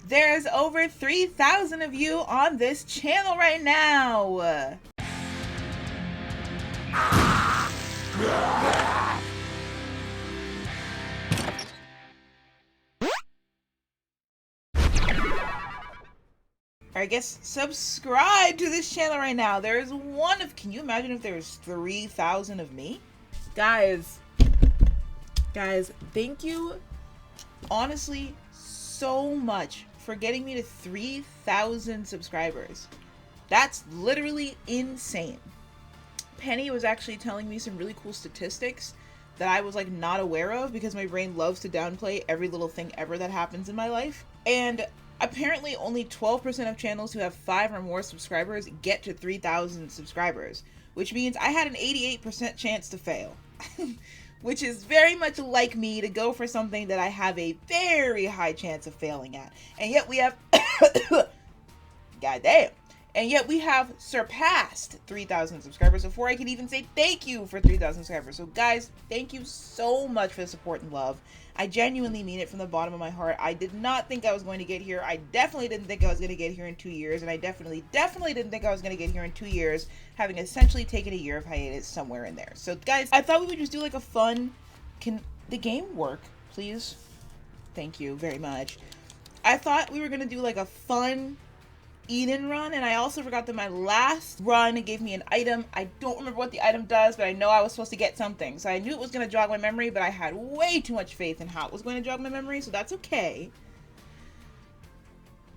There's over 3,000 of you on this channel right now. I guess subscribe to this channel right now. There's one of, can you imagine if there's 3,000 of me? Guys, thank you honestly so much for getting me to 3,000 subscribers. That's literally insane. Penny was actually telling me some really cool statistics that I was like not aware of because my brain loves to downplay every little thing ever that happens in my life. And apparently only 12% of channels who have 5 or more subscribers get to 3,000 subscribers, which means I had an 88% chance to fail. Which is very much like me to go for something that I have a very high chance of failing at. And yet we have goddamn. And yet we have surpassed 3,000 subscribers before I can even say thank you for 3,000 subscribers. So guys, thank you so much for the support and love. I genuinely mean it from the bottom of my heart. I did not think I was going to get here. I definitely didn't think I was going to get here in 2 years. And I definitely didn't think I was going to get here in 2 years, having essentially taken a year of hiatus somewhere in there. So guys, I thought we would just do like a fun, can the game work, please? Thank you very much. I thought we were going to do like a fun Eden run, and I also forgot that my last run gave me an item. I don't remember what the item does, but I know I was supposed to get something. So I knew it was going to jog my memory, but I had way too much faith in how it was going to jog my memory, so that's okay.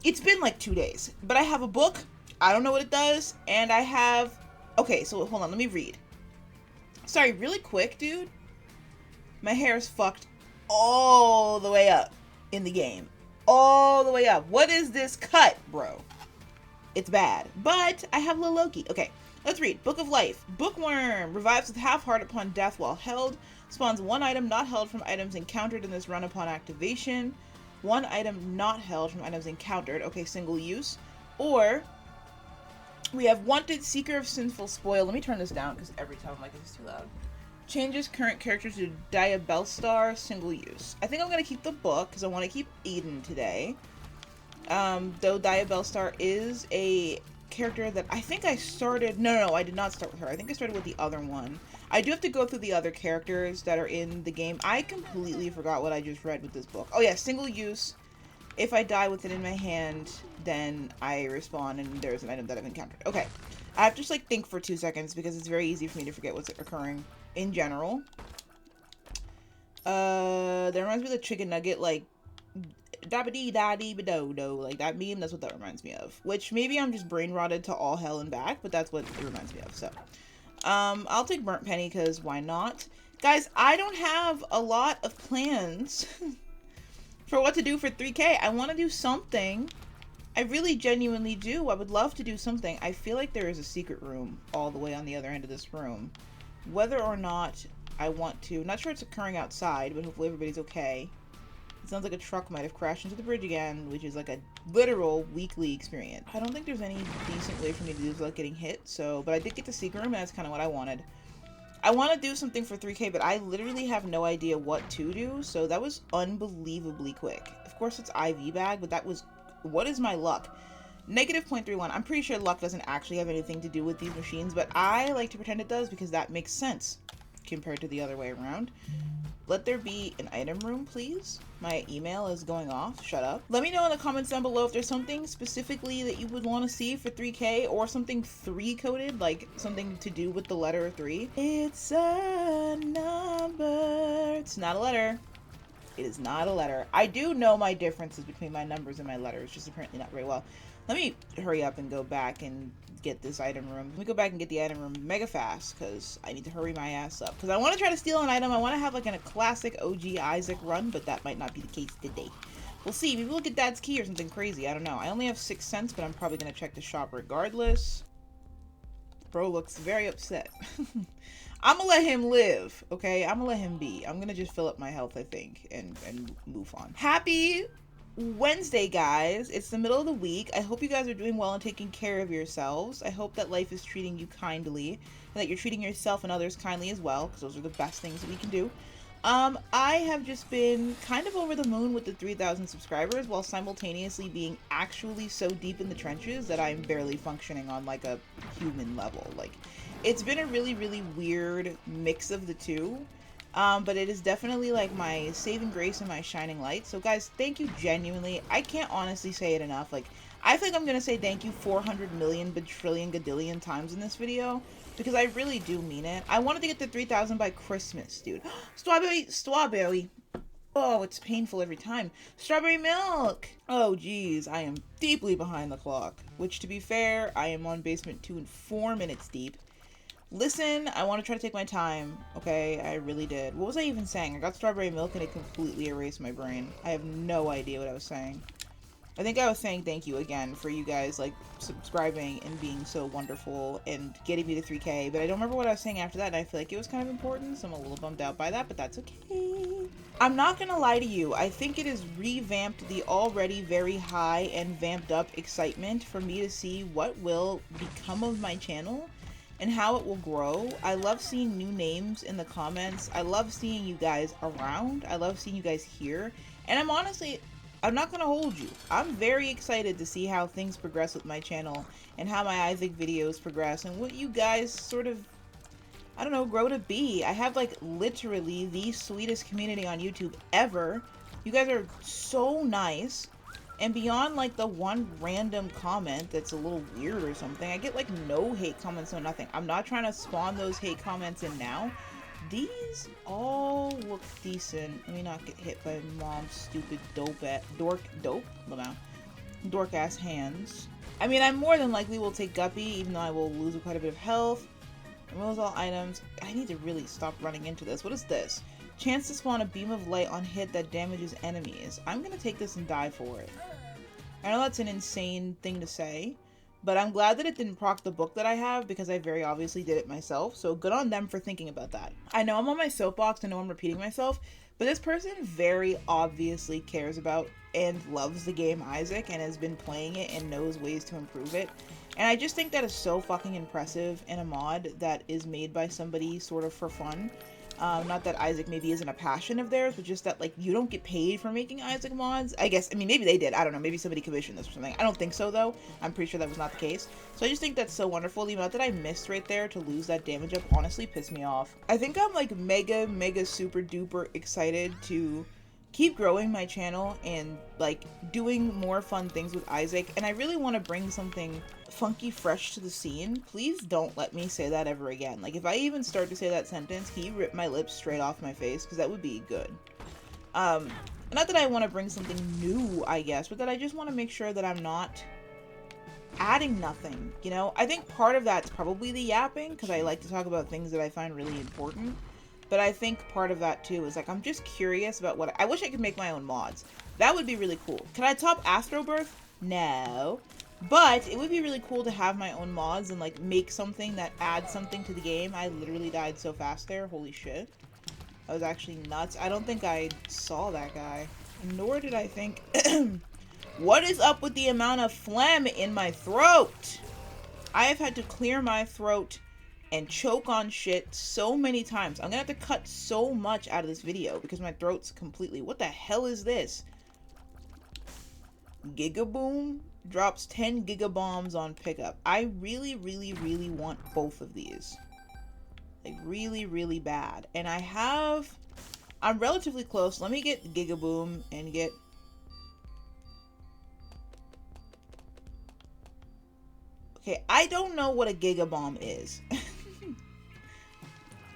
It's been like 2 days, but I have a book. I don't know what it does, and I have... Okay, so hold on, let me read. Sorry, really quick, dude. My hair is fucked all the way up in the game. All the way up. What is this cut, bro? It's bad, but I have Lil Loki. Okay, let's read. Book of Life. Bookworm revives with half heart upon death while held. Spawns 1 item not held from items encountered in this run upon activation. 1 item not held from items encountered. Okay, single use. Or we have Wanted Seeker of Sinful Spoil. Let me turn this down because every time I'm like, this is too loud. Changes current character to Diabellstar, single use. I think I'm going to keep the book because I want to keep Eden today. Though Diabellstar is a character that I think I started... No, I did not start with her. I think I started with the other one. I do have to go through the other characters that are in the game. I completely forgot what I just read with this book. Oh yeah, single use. If I die with it in my hand, then I respawn and there's an item that I've encountered. Okay. I have to just like think for 2 seconds because it's very easy for me to forget what's occurring in general. That reminds me of the chicken nugget, like... da-ba-dee-da-dee-ba-do-do, like that meme. That's what that reminds me of, which maybe I'm just brain rotted to all hell and back, but that's what it reminds me of. So I'll take Burnt Penny because why not? Guys, I don't have a lot of plans for what to do for 3K. I want to do something. I really genuinely do. I would love to do something. I feel like there is a secret room all the way on the other end of this room. Whether or not I want to, not sure it's occurring outside, but hopefully everybody's okay. It sounds like a truck might have crashed into the bridge again, which is like a literal weekly experience. I don't think there's any decent way for me to do this without getting hit, so... But I did get the secret room, and that's kind of what I wanted. I want to do something for 3K, but I literally have no idea what to do, so that was unbelievably quick. Of course, it's IV bag, but that was... What is my luck? Negative 0.31. I'm pretty sure luck doesn't actually have anything to do with these machines, but I like to pretend it does because that makes sense compared to the other way around. Let there be an item room, please. My email is going off. Shut up. Let me know in the comments down below if there's something specifically that you would want to see for 3K or something 3-coded, like something to do with the letter 3. It's a number. It's not a letter. It is not a letter. I do know my differences between my numbers and my letters, just apparently not very well. Let me hurry up and go back and get this item room. Let me go back and get the item room mega fast because I need to hurry my ass up. Because I want to try to steal an item. I want to have like a classic OG Isaac run, but that might not be the case today. We'll see. Maybe we'll get Dad's key or something crazy. I don't know. I only have 6 cents, but I'm probably going to check the shop regardless. Bro looks very upset. I'm gonna let him live, okay? I'm gonna let him be. I'm gonna just fill up my health, I think, and move on. Happy Wednesday, guys. It's the middle of the week. I hope you guys are doing well and taking care of yourselves. I hope that life is treating you kindly and that you're treating yourself and others kindly as well, because those are the best things that we can do. I have just been kind of over the moon with the 3,000 subscribers while simultaneously being actually so deep in the trenches that I'm barely functioning on like a human level. Like, it's been a really, really weird mix of the two. But it is definitely like my saving grace and my shining light. So guys, thank you genuinely. I can't honestly say it enough. Like, I think I'm gonna say thank you 400 million bajillion gadillion times in this video because I really do mean it. I wanted to get to 3,000 by Christmas, dude. Strawberry. Oh, it's painful every time. Strawberry milk. Oh, geez, I am deeply behind the clock. Which, to be fair, I am on basement 2 and 4 minutes deep. Listen, I want to try to take my time, okay? I really did. What was I even saying? I got strawberry milk and it completely erased my brain. I have no idea what I was saying. I think I was saying thank you again for you guys, like, subscribing and being so wonderful and getting me to 3K, but I don't remember what I was saying after that, and I feel like it was kind of important, so I'm a little bummed out by that, but that's okay. I'm not gonna lie to you, I think it has revamped the already very high and vamped up excitement for me to see what will become of my channel and how it will grow. I love seeing new names in the comments. I love seeing you guys around. I love seeing you guys here. And I'm not gonna hold you. I'm very excited to see how things progress with my channel and how my Isaac videos progress and what you guys sort of, I don't know, grow to be. I have like literally the sweetest community on YouTube ever. You guys are so nice. And beyond like the one random comment that's a little weird or something, I get like no hate comments, no nothing. I'm not trying to spawn those hate comments in now. These all look decent. Let me not get hit by mom's stupid dork ass hands. I mean, I more than likely will take Guppy, even though I will lose quite a bit of health. Removes all items. I need to really stop running into this. What is this? Chance to spawn a beam of light on hit that damages enemies. I'm gonna take this and die for it. I know that's an insane thing to say, but I'm glad that it didn't proc the book that I have because I very obviously did it myself, so good on them for thinking about that. I know I'm on my soapbox, I know I'm repeating myself, but this person very obviously cares about and loves the game Isaac and has been playing it and knows ways to improve it. And I just think that is so fucking impressive in a mod that is made by somebody sort of for fun. Not that Isaac maybe isn't a passion of theirs, but just that, like, you don't get paid for making Isaac mods. I guess, I mean, maybe they did. I don't know. Maybe somebody commissioned this or something. I don't think so, though. I'm pretty sure that was not the case. So I just think that's so wonderful. The amount that I missed right there to lose that damage up honestly pissed me off. I think I'm, like, mega super duper excited to keep growing my channel and, like, doing more fun things with Isaac. And I really want to bring something funky fresh to the scene. Please don't let me say that ever again. Like, if I even start to say that sentence, can you rip my lips straight off my face? Because that would be good. Not that I want to bring something new, I guess, but that I just want to make sure that I'm not adding nothing, you know? I think part of that's probably the yapping, because I like to talk about things that I find really important. But I think part of that too is, like, I'm just curious about what I wish I could make my own mods. That would be really cool. Can I top Astrobirth? No. But it would be really cool to have my own mods and, like, make something that adds something to the game. I literally died so fast there. Holy shit. That was actually nuts. I don't think I saw that guy. Nor did I think... What is up with the amount of phlegm in my throat? I have had to clear my throat and choke on shit so many times. I'm gonna have to cut so much out of this video because my throat's completely... What the hell is this? Gigaboom drops 10 gigabombs on pickup. I really want both of these. Like, really bad. And I'm relatively close. Let me get Gigaboom and get... Okay, I don't know what a Gigabomb is.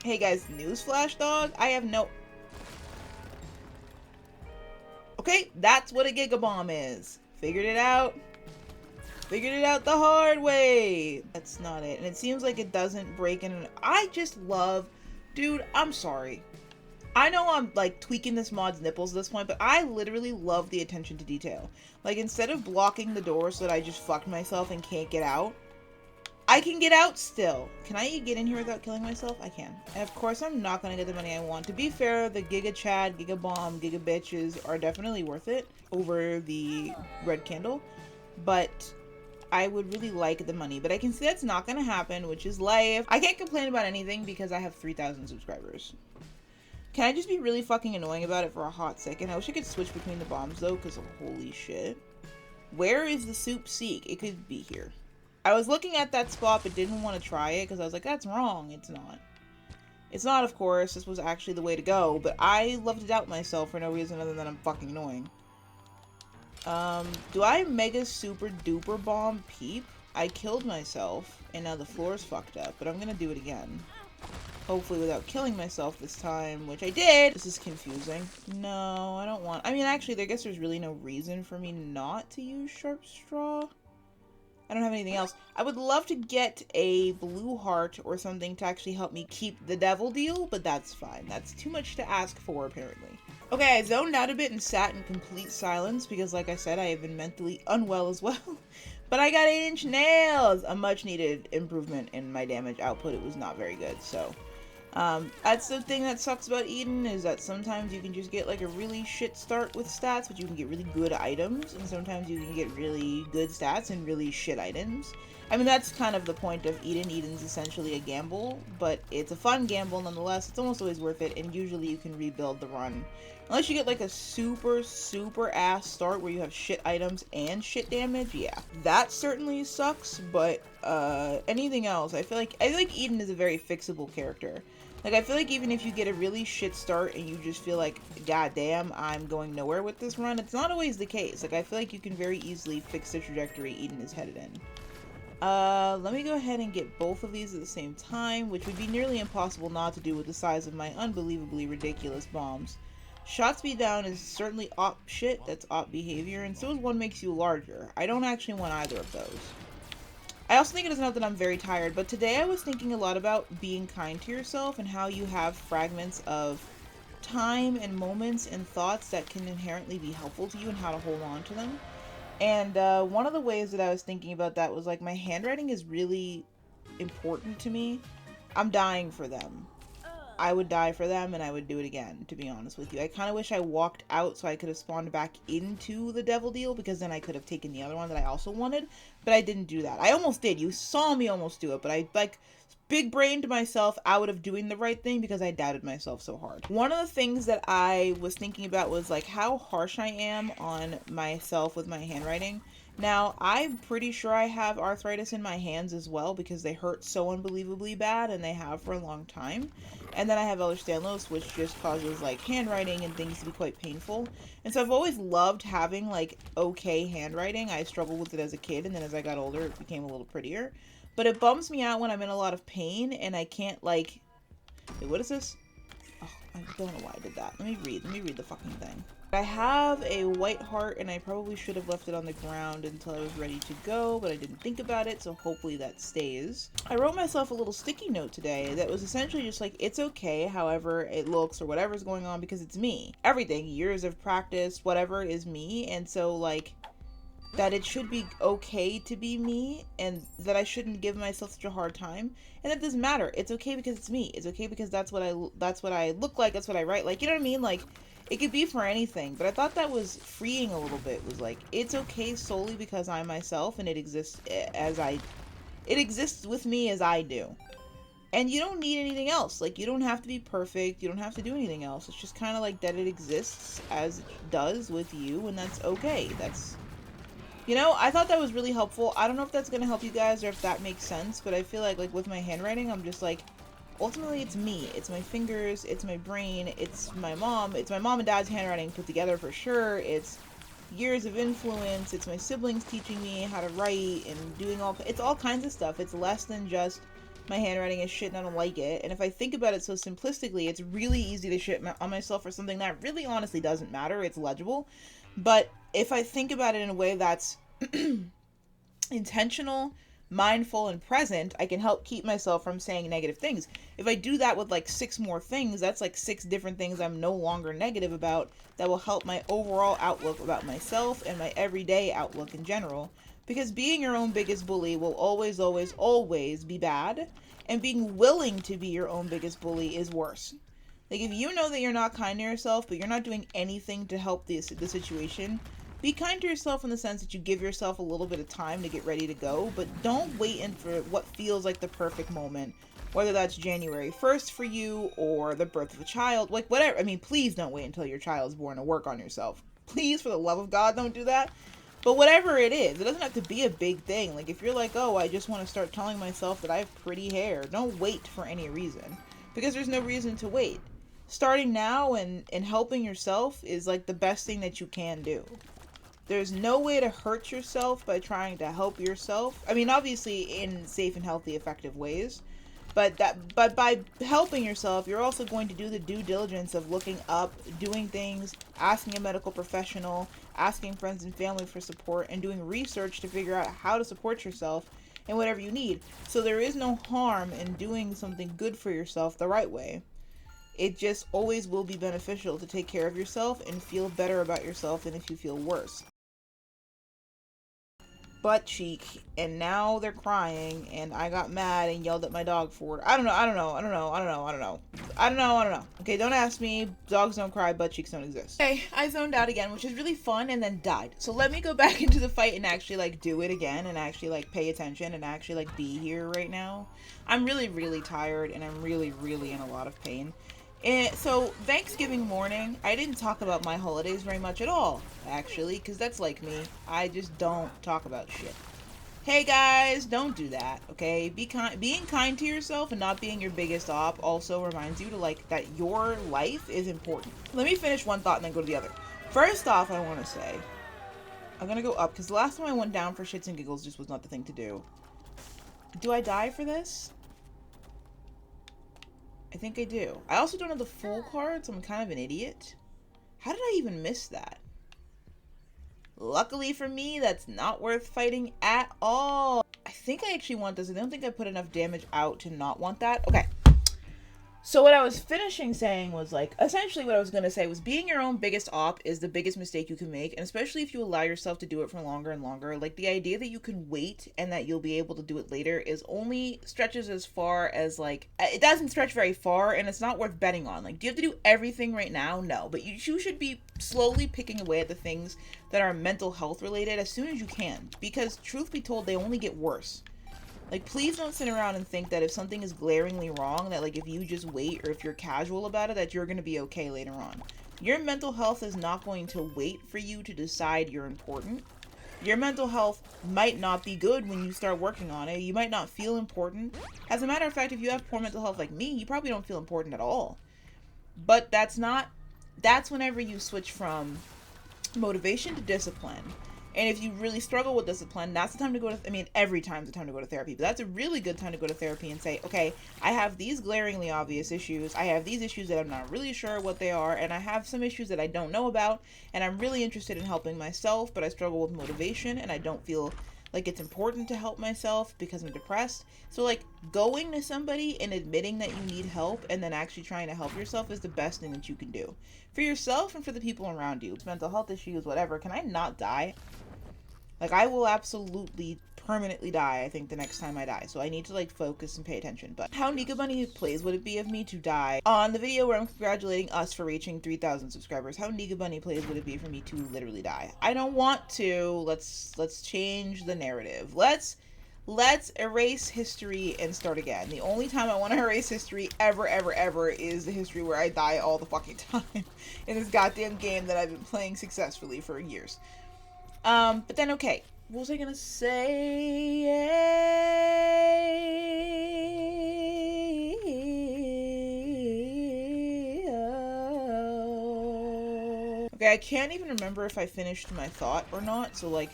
Hey guys, newsflash, dog. I have no... Okay, that's what a Gigabomb is. Figured it out. Figured it out the hard way. That's not it. And it seems like it doesn't break in. I just love... Dude, I'm sorry. I know I'm, like, tweaking this mod's nipples at this point, but I literally love the attention to detail. Like, instead of blocking the door so that I just fucked myself and can't get out, I can get out still. Can I get in here without killing myself? I can. And of course, I'm not going to get the money I want. To be fair, the Giga Chad, Giga Bomb, Giga Bitches are definitely worth it over the red candle. But I would really like the money. But I can see that's not going to happen, which is life. I can't complain about anything because I have 3,000 subscribers. Can I just be really fucking annoying about it for a hot second? I wish I could switch between the bombs though, because holy shit. Where is the soup seek? It could be here. I was looking at that spot but didn't want to try it because I was like, that's wrong. It's not. It's not, of course. This was actually the way to go, but I love to doubt myself for no reason other than I'm fucking annoying. Do I mega super duper bomb Peep? I killed myself, and now the floor's fucked up, but I'm gonna do it again. Hopefully without killing myself this time, which I did. This is confusing. No, I don't want... I mean, actually, I guess there's really no reason for me not to use Sharp Straw. I don't have anything else. I would love to get a blue heart or something to actually help me keep the devil deal, but that's fine. That's too much to ask for, apparently. Okay, I zoned out a bit and sat in complete silence because, like I said, I have been mentally unwell as well. But I got 8-inch nails! A much-needed improvement in my damage output. It was not very good, so... that's the thing that sucks about Eden, is that sometimes you can just get like a really shit start with stats, but you can get really good items, and sometimes you can get really good stats and really shit items. I mean, that's kind of the point of Eden. Eden's essentially a gamble, but it's a fun gamble nonetheless. It's almost always worth it, and usually you can rebuild the run. Unless you get like a super ass start where you have shit items and shit damage, yeah. That certainly sucks, but anything else, I feel like Eden is a very fixable character. Like, I feel like even if you get a really shit start and you just feel like, god damn, I'm going nowhere with this run, it's not always the case. Like, I feel like you can very easily fix the trajectory Eden is headed in. Let me go ahead and get both of these at the same time, which would be nearly impossible not to do with the size of my unbelievably ridiculous bombs. Shot speed down is certainly op shit, that's op behavior, and so is one makes you larger. I don't actually want either of those. I also think it is not that I'm very tired, but today I was thinking a lot about being kind to yourself and how you have fragments of time and moments and thoughts that can inherently be helpful to you and how to hold on to them. And one of the ways that I was thinking about that was like my handwriting is really important to me. I'm dying for them. I would die for them and I would do it again, to be honest with you. I kind of wish I walked out so I could have spawned back into the devil deal, because then I could have taken the other one that I also wanted, but I didn't do that. I almost did. You saw me almost do it, but I like big brained myself out of doing the right thing because I doubted myself so hard. One of the things that I was thinking about was like how harsh I am on myself with my handwriting. Now, I'm pretty sure I have arthritis in my hands as well because they hurt so unbelievably bad, and they have for a long time. And then I have Ehlers-Danlos, which just causes like handwriting and things to be quite painful. And so I've always loved having like okay handwriting. I struggled with it as a kid, and then as I got older it became a little prettier. But it bums me out when I'm in a lot of pain and I can't like... Wait, what is this? Oh, I don't know why I did that. Let me read the fucking thing. I have a white heart, and I probably should have left it on the ground until I was ready to go, but I didn't think about it, so hopefully that stays. I wrote myself a little sticky note today that was essentially just like, it's okay however it looks or whatever's going on because it's me. Everything, years of practice, whatever is me, and so like, that it should be okay to be me, and that I shouldn't give myself such a hard time, and that doesn't matter. It's okay because it's me. It's okay because that's what I look like, that's what I write like, you know what I mean? Like, it could be for anything, but I thought that was freeing a little bit. It was like, it's okay solely because I'm myself, and it exists with me as I do. And you don't need anything else. Like, you don't have to be perfect. You don't have to do anything else. It's just kind of like that it exists as it does with you, and that's okay. That's, you know, I thought that was really helpful. I don't know if that's going to help you guys or if that makes sense, but I feel like with my handwriting, I'm just like, ultimately it's me. It's my fingers, it's my brain, it's my mom and dad's handwriting put together for sure. It's years of influence, it's my siblings teaching me how to write and doing it's all kinds of stuff. It's less than just my handwriting is shit and I don't like it. And if I think about it so simplistically, it's really easy to shit on myself for something that really honestly doesn't matter. It's legible. But if I think about it in a way that's intentional, mindful, and present, I can help keep myself from saying negative things. If I do that with like 6 more things, that's like 6 different things I'm no longer negative about that will help my overall outlook about myself and my everyday outlook in general. Because being your own biggest bully will always, always, always be bad, and being willing to be your own biggest bully is worse. Like, if you know that you're not kind to yourself, but you're not doing anything to help the situation, be kind to yourself in the sense that you give yourself a little bit of time to get ready to go, but don't wait in for what feels like the perfect moment, whether that's January 1st for you or the birth of a child, like whatever. I mean, please don't wait until your child's born to work on yourself. Please, for the love of God, don't do that. But whatever it is, it doesn't have to be a big thing. Like if you're like, oh, I just want to start telling myself that I have pretty hair, don't wait for any reason, because there's no reason to wait. Starting now and helping yourself is like the best thing that you can do. There's no way to hurt yourself by trying to help yourself. I mean, obviously in safe and healthy, effective ways. But by helping yourself, you're also going to do the due diligence of looking up, doing things, asking a medical professional, asking friends and family for support, and doing research to figure out how to support yourself and whatever you need. So there is no harm in doing something good for yourself the right way. It just always will be beneficial to take care of yourself and feel better about yourself than if you feel worse. Butt cheek, and now they're crying, and I got mad and yelled at my dog for it. I don't know. Okay, don't ask me. Dogs don't cry, butt cheeks don't exist. Okay, I zoned out again, which is really fun, and then died. So let me go back into the fight and actually, like, do it again, and actually, like, pay attention, and actually, like, be here right now. I'm really, really tired, and I'm really, really in a lot of pain. So, Thanksgiving morning, I didn't talk about my holidays very much at all, actually, because that's like me. I just don't talk about shit. Hey guys, don't do that, okay? Being kind to yourself and not being your biggest op also reminds you to, like, that your life is important. Let me finish one thought and then go to the other. First off, I want to say, I'm gonna go up, because the last time I went down for shits and giggles just was not the thing to do. Do I die for this? I think I do. I also don't have the full card, so I'm kind of an idiot. How did I even miss that? Luckily for me, that's not worth fighting at all. I think I actually want this. I don't think I put enough damage out to not want that. Okay. So what I was finishing saying was, like, essentially what I was going to say was being your own biggest op is the biggest mistake you can make. And especially if you allow yourself to do it for longer and longer. Like, the idea that you can wait and that you'll be able to do it later is only stretches as far as, like, it doesn't stretch very far, and it's not worth betting on. Like, do you have to do everything right now? No. But you should be slowly picking away at the things that are mental health related as soon as you can. Because, truth be told, they only get worse. Like, please don't sit around and think that if something is glaringly wrong, that, like, if you just wait or if you're casual about it, that you're going to be okay later on. Your mental health is not going to wait for you to decide you're important. Your mental health might not be good when you start working on it. You might not feel important. As a matter of fact, if you have poor mental health like me, you probably don't feel important at all. But that's whenever you switch from motivation to discipline. And if you really struggle with discipline, that's the time to go to, every time's the time to go to therapy. But that's a really good time to go to therapy and say, okay, I have these glaringly obvious issues. I have these issues that I'm not really sure what they are. And I have some issues that I don't know about. And I'm really interested in helping myself, but I struggle with motivation. And I don't feel like it's important to help myself because I'm depressed. So, like, going to somebody and admitting that you need help and then actually trying to help yourself is the best thing that you can do. For yourself and for the people around you. It's mental health issues, whatever. Can I not die? Like, I will absolutely permanently die, I think, the next time I die. So I need to, like, focus and pay attention. But how Nika Bunny plays would it be of me to die? On the video where I'm congratulating us for reaching 3,000 subscribers, how Nika Bunny plays would it be for me to literally die? I don't want to. Let's change the narrative. Let's erase history and start again. The only time I want to erase history ever is the history where I die all the fucking time in this goddamn game that I've been playing successfully for years. But then, okay, what was I gonna say? Okay, I can't even remember if I finished my thought or not, so, like,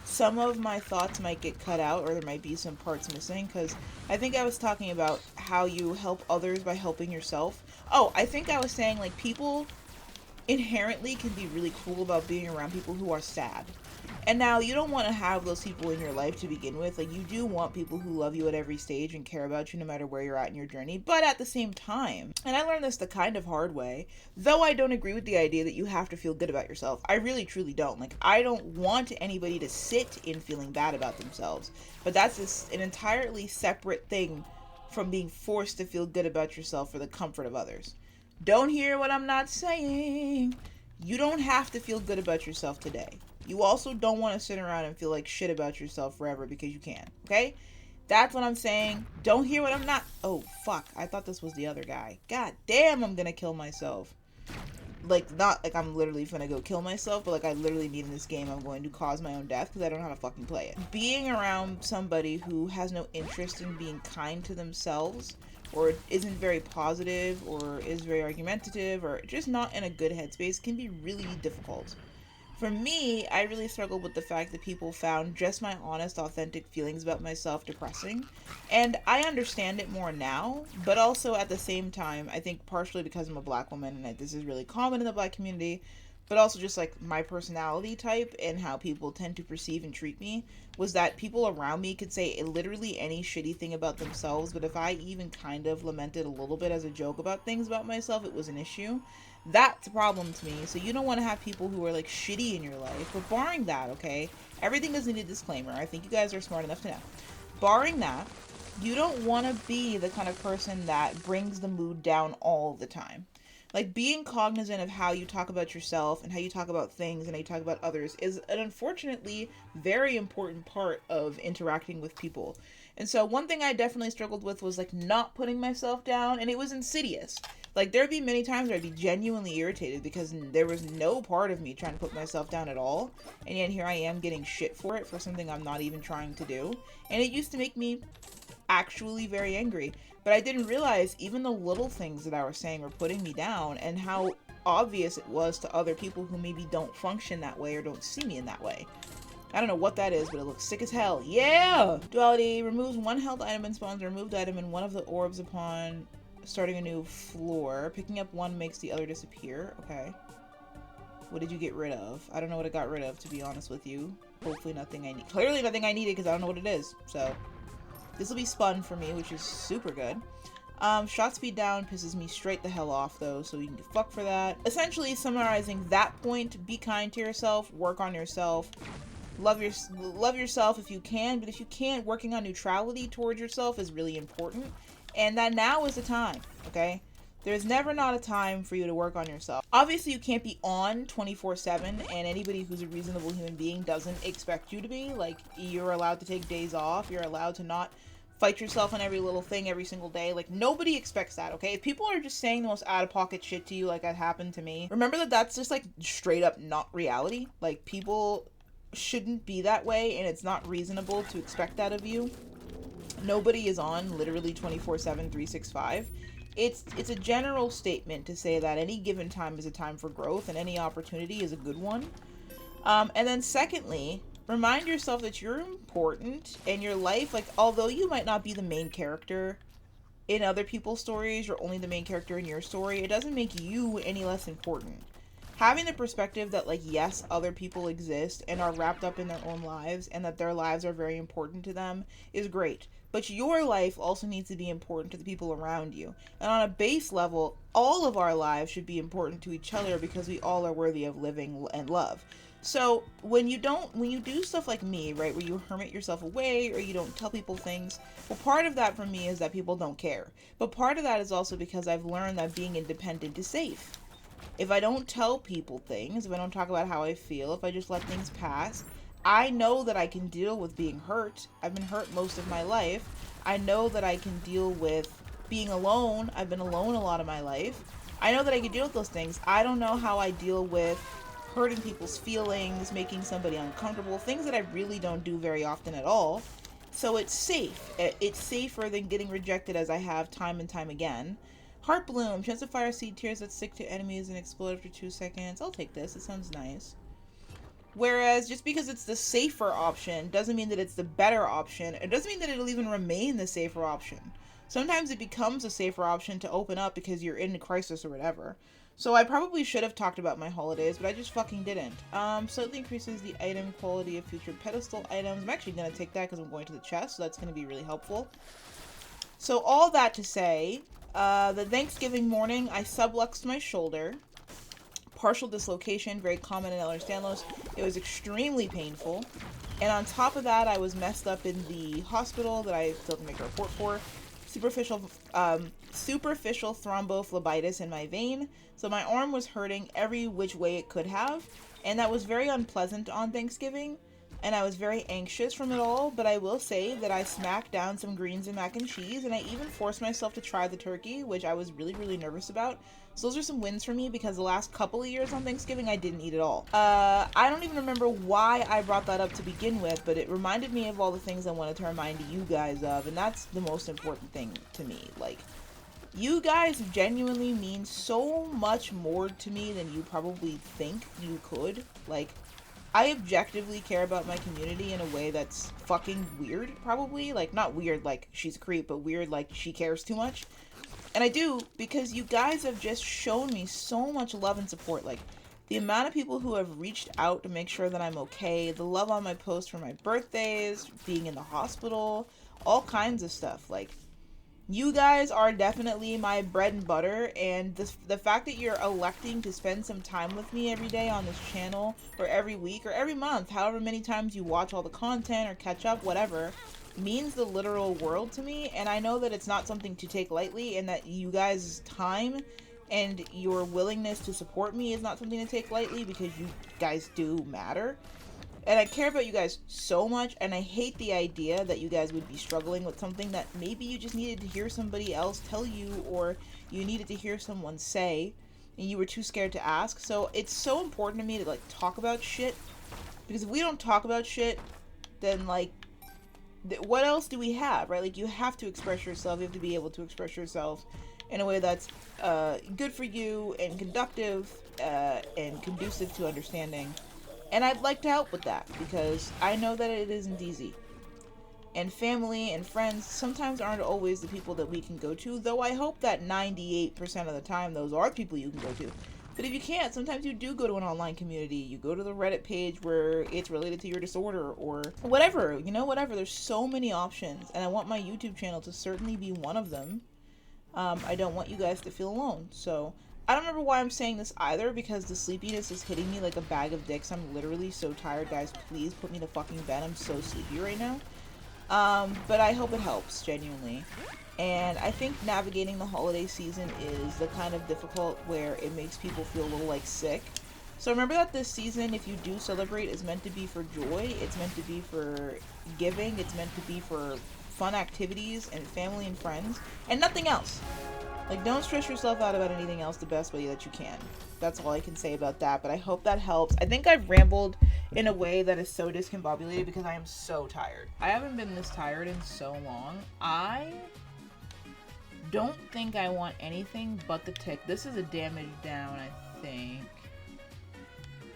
some of my thoughts might get cut out, or there might be some parts missing, because I think I was talking about how you help others by helping yourself. Oh, I think I was saying, like, people inherently can be really cool about being around people who are sad. And now, you don't want to have those people in your life to begin with. Like, you do want people who love you at every stage and care about you no matter where you're at in your journey. But at the same time, and I learned this the kind of hard way, though I don't agree with the idea that you have to feel good about yourself. I really, truly don't. Like, I don't want anybody to sit in feeling bad about themselves. But that's an entirely separate thing from being forced to feel good about yourself for the comfort of others. Don't hear what I'm not saying. You don't have to feel good about yourself today. You also don't want to sit around and feel like shit about yourself forever because you can, okay? That's what I'm saying. Don't hear what I'm not. Oh, fuck. I thought this was the other guy. God damn, I'm gonna kill myself. Like, not like I'm literally gonna go kill myself, but like I literally need in this game I'm going to cause my own death because I don't know how to fucking play it. Being around somebody who has no interest in being kind to themselves, or isn't very positive, or is very argumentative, or just not in a good headspace can be really difficult. For me, I really struggled with the fact that people found just my honest, authentic feelings about myself depressing. And I understand it more now, but also at the same time, I think partially because I'm a black woman and this is really common in the black community, but also just like my personality type and how people tend to perceive and treat me, was that people around me could say literally any shitty thing about themselves, but if I even kind of lamented a little bit as a joke about things about myself, it was an issue. That's a problem to me. So you don't want to have people who are like shitty in your life. But barring that, okay, everything doesn't need a disclaimer. I think you guys are smart enough to know. Barring that, you don't want to be the kind of person that brings the mood down all the time. Like, being cognizant of how you talk about yourself and how you talk about things and how you talk about others is an unfortunately very important part of interacting with people. And so one thing I definitely struggled with was like not putting myself down, and it was insidious. Like, there'd be many times where I'd be genuinely irritated because there was no part of me trying to put myself down at all, and yet here I am getting shit for it for something I'm not even trying to do. And it used to make me actually very angry. But I didn't realize even the little things that I was saying were putting me down, and how obvious it was to other people who maybe don't function that way or don't see me in that way. I don't know what that is, but it looks sick as hell. Yeah! Duality removes one held item and spawns a removed item in one of the orbs upon starting a new floor. Picking up one makes the other disappear. Okay. What did you get rid of? I don't know what it got rid of, to be honest with you. Hopefully nothing I need. Clearly nothing I needed because I don't know what it is. So, this will be spun for me, which is super good. Shot speed down pisses me straight the hell off, though, so you can get fucked for that. Essentially, summarizing that point, be kind to yourself, work on yourself, love yourself if you can, but if you can't, working on neutrality towards yourself is really important, and that now is the time, okay? There's never not a time for you to work on yourself. Obviously, you can't be on 24/7, and anybody who's a reasonable human being doesn't expect you to be. Like, you're allowed to take days off, you're allowed to not fight yourself on every little thing every single day. Like, nobody expects that, okay? If people are just saying the most out-of-pocket shit to you like that happened to me, remember that that's just, like, straight up not reality. Like, people shouldn't be that way, and it's not reasonable to expect that of you. Nobody is on literally 24/7, 365. It's a general statement to say that any given time is a time for growth, and any opportunity is a good one. And then secondly, remind yourself that you're important, and your life, like, although you might not be the main character in other people's stories, you're only the main character in your story, it doesn't make you any less important. Having the perspective that, like, yes, other people exist and are wrapped up in their own lives, and that their lives are very important to them, is great. But your life also needs to be important to the people around you. And on a base level, all of our lives should be important to each other because we all are worthy of living and love. So when you do stuff like me, right, where you hermit yourself away or you don't tell people things, well, part of that for me is that people don't care. But part of that is also because I've learned that being independent is safe. If I don't tell people things, if I don't talk about how I feel, if I just let things pass, I know that I can deal with being hurt. I've been hurt most of my life. I know that I can deal with being alone. I've been alone a lot of my life. I know that I can deal with those things. I don't know how I deal with hurting people's feelings, making somebody uncomfortable, things that I really don't do very often at all. So it's safe. It's safer than getting rejected, as I have time and time again. Heart Bloom. Chance to fire seed tears that stick to enemies and explode after 2 seconds. I'll take this. It sounds nice. Whereas, just because it's the safer option doesn't mean that it's the better option. It doesn't mean that it'll even remain the safer option. Sometimes it becomes a safer option to open up because you're in a crisis or whatever. So I probably should have talked about my holidays, but I just fucking didn't. Slightly increases the item quality of future pedestal items. I'm actually going to take that because I'm going to the chest, so that's going to be really helpful. So all that to say, the Thanksgiving morning, I subluxed my shoulder. Partial dislocation, very common in Ehlers-Danlos. It was extremely painful. And on top of that, I was messed up in the hospital that I still have to make a report for. superficial thrombophlebitis in my vein, so my arm was hurting every which way it could have, and that was very unpleasant on Thanksgiving, and I was very anxious from it all. But I will say that I smacked down some greens and mac and cheese, and I even forced myself to try the turkey, which I was really, really nervous about. So those are some wins for me, because the last couple of years on Thanksgiving I didn't eat at all. I don't even remember why I brought that up to begin with, but it reminded me of all the things I wanted to remind you guys of, and that's the most important thing to me. Like, you guys genuinely mean so much more to me than you probably think you could. Like, I objectively care about my community in a way that's fucking weird, probably. Like, not weird like she's a creep, but weird like she cares too much. And I do, because you guys have just shown me so much love and support. Like, the amount of people who have reached out to make sure that I'm okay, the love on my posts for my birthdays, being in the hospital, all kinds of stuff. Like, you guys are definitely my bread and butter, and the fact that you're electing to spend some time with me every day on this channel, or every week, or every month, however many times you watch all the content or catch up, whatever, means the literal world to me. And I know that it's not something to take lightly, and that you guys' time and your willingness to support me is not something to take lightly, because you guys do matter. And I care about you guys so much, and I hate the idea that you guys would be struggling with something that maybe you just needed to hear somebody else tell you, or you needed to hear someone say, and you were too scared to ask. So it's so important to me to, like, talk about shit, because if we don't talk about shit, then, like, what else do we have, right? Like, you have to express yourself. You have to be able to express yourself in a way that's good for you, and conductive, and conducive to understanding. And I'd like to help with that, because I know that it isn't easy. And family and friends sometimes aren't always the people that we can go to, though I hope that 98% of the time those are people you can go to. But if you can't, sometimes you do go to an online community. You go to the Reddit page where it's related to your disorder, or whatever, you know, whatever. There's so many options, and I want my YouTube channel to certainly be one of them. I don't want you guys to feel alone, so I don't remember why I'm saying this either, because the sleepiness is hitting me like a bag of dicks. I'm literally so tired, guys. Please put me to fucking bed. I'm so sleepy right now. But I hope it helps, genuinely. And I think navigating the holiday season is the kind of difficult where it makes people feel a little, like, sick. So remember that this season, if you do celebrate, is meant to be for joy. It's meant to be for giving. It's meant to be for fun activities and family and friends, and nothing else. Like, don't stress yourself out about anything else the best way that you can. That's all I can say about that, but I hope that helps. I think I've rambled in a way that is so discombobulated because I am so tired. I haven't been this tired in so long. I don't think I want anything but the tick. This is a damage down, I think.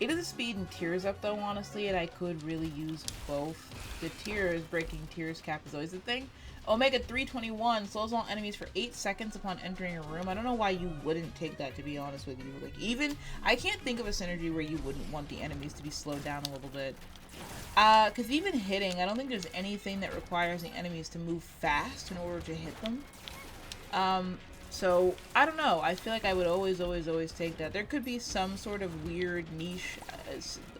It is a speed and tears up, though, honestly, and I could really use both. The tears, breaking tears cap is always the thing. Omega 321 slows all enemies for 8 seconds upon entering a room. I don't know why you wouldn't take that, to be honest with you. Like, even, I can't think of a synergy where you wouldn't want the enemies to be slowed down a little bit. Because even hitting, I don't think there's anything that requires the enemies to move fast in order to hit them. So, I don't know. I feel like I would always take that. There could be some sort of weird niche,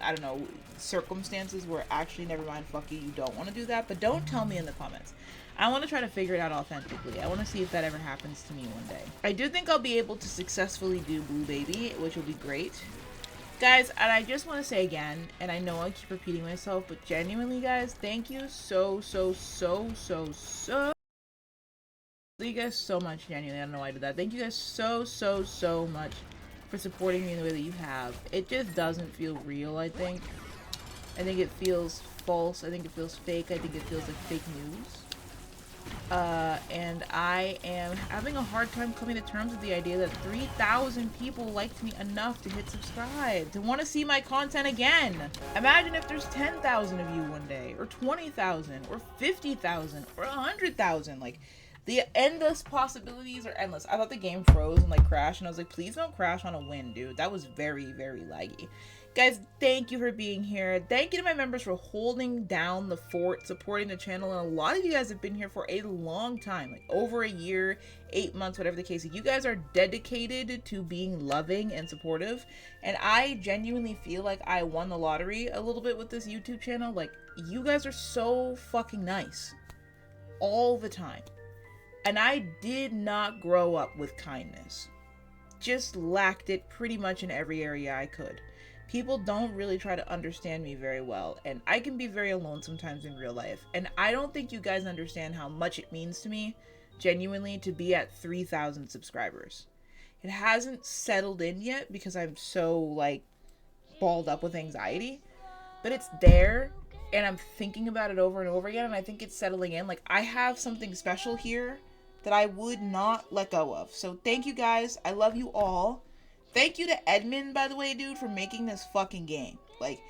I don't know, circumstances where actually, never mind, fuck you, you don't want to do that. But don't tell me in the comments. I want to try to figure it out authentically. I want to see if that ever happens to me one day. I do think I'll be able to successfully do Blue Baby, which will be great. Guys, and I just want to say again, and I know I keep repeating myself, but genuinely, guys, thank you so you guys so much, genuinely. I don't know why I did that. Thank you guys so much for supporting me in the way that you have. It just doesn't feel real, I think. I think it feels false. I think it feels fake. I think it feels like fake news. And I am having a hard time coming to terms with the idea that 3,000 people liked me enough to hit subscribe, to want to see my content again. Imagine if there's 10,000 of you one day, or 20,000, or 50,000, or 100,000. Like, the endless possibilities are endless. I thought the game froze and, like, crashed, and I was like, please don't crash on a win, dude. That was very laggy. Guys, thank you for being here. Thank you to my members for holding down the fort, supporting the channel, and a lot of you guys have been here for a long time, like over a year, 8 months, whatever the case. You guys are dedicated to being loving and supportive, and I genuinely feel like I won the lottery a little bit with this YouTube channel. Like, you guys are so fucking nice all the time. And I did not grow up with kindness. Just lacked it pretty much in every area I could. People don't really try to understand me very well, and I can be very alone sometimes in real life. And I don't think you guys understand how much it means to me, genuinely, to be at 3,000 subscribers. It hasn't settled in yet because I'm so, like, balled up with anxiety, but it's there, and I'm thinking about it over and over again, and I think it's settling in. Like, I have something special here that I would not let go of. So thank you guys. I love you all. Thank you to Edmund, by the way, dude, for making this fucking game. Like,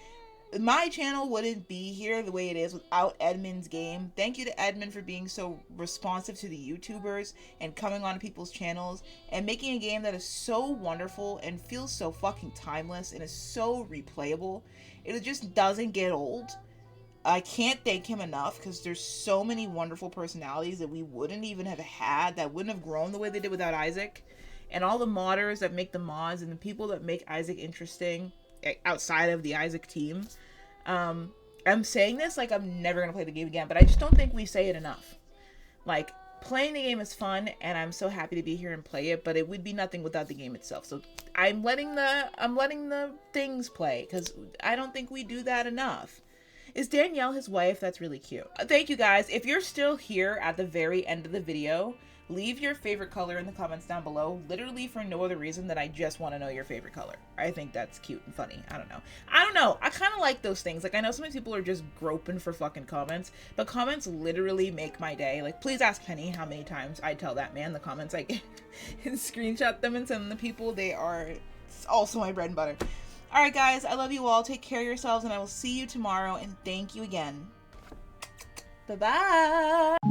my channel wouldn't be here the way it is without Edmund's game. Thank you to Edmund for being so responsive to the YouTubers and coming on people's channels and making a game that is so wonderful and feels so fucking timeless and is so replayable. It just doesn't get old. I can't thank him enough because there's so many wonderful personalities that we wouldn't even have had, that wouldn't have grown the way they did without Isaac. And all the modders that make the mods and the people that make Isaac interesting outside of the Isaac team. I'm saying this like I'm never going to play the game again, but I just don't think we say it enough. Like, playing the game is fun, and I'm so happy to be here and play it, but it would be nothing without the game itself. So I'm letting the things play because I don't think we do that enough. Is Danielle his wife? That's really cute. Thank you guys. If you're still here at the very end of the video, leave your favorite color in the comments down below, literally for no other reason than I just want to know your favorite color. I think that's cute and funny. I don't know. I kind of like those things. Like, I know sometimes people are just groping for fucking comments, but comments literally make my day. Like, please ask Penny how many times I tell that man the comments I get and screenshot them and send them to people. They are also my bread and butter. Alright guys, I love you all. Take care of yourselves, and I will see you tomorrow, and thank you again. Bye-bye!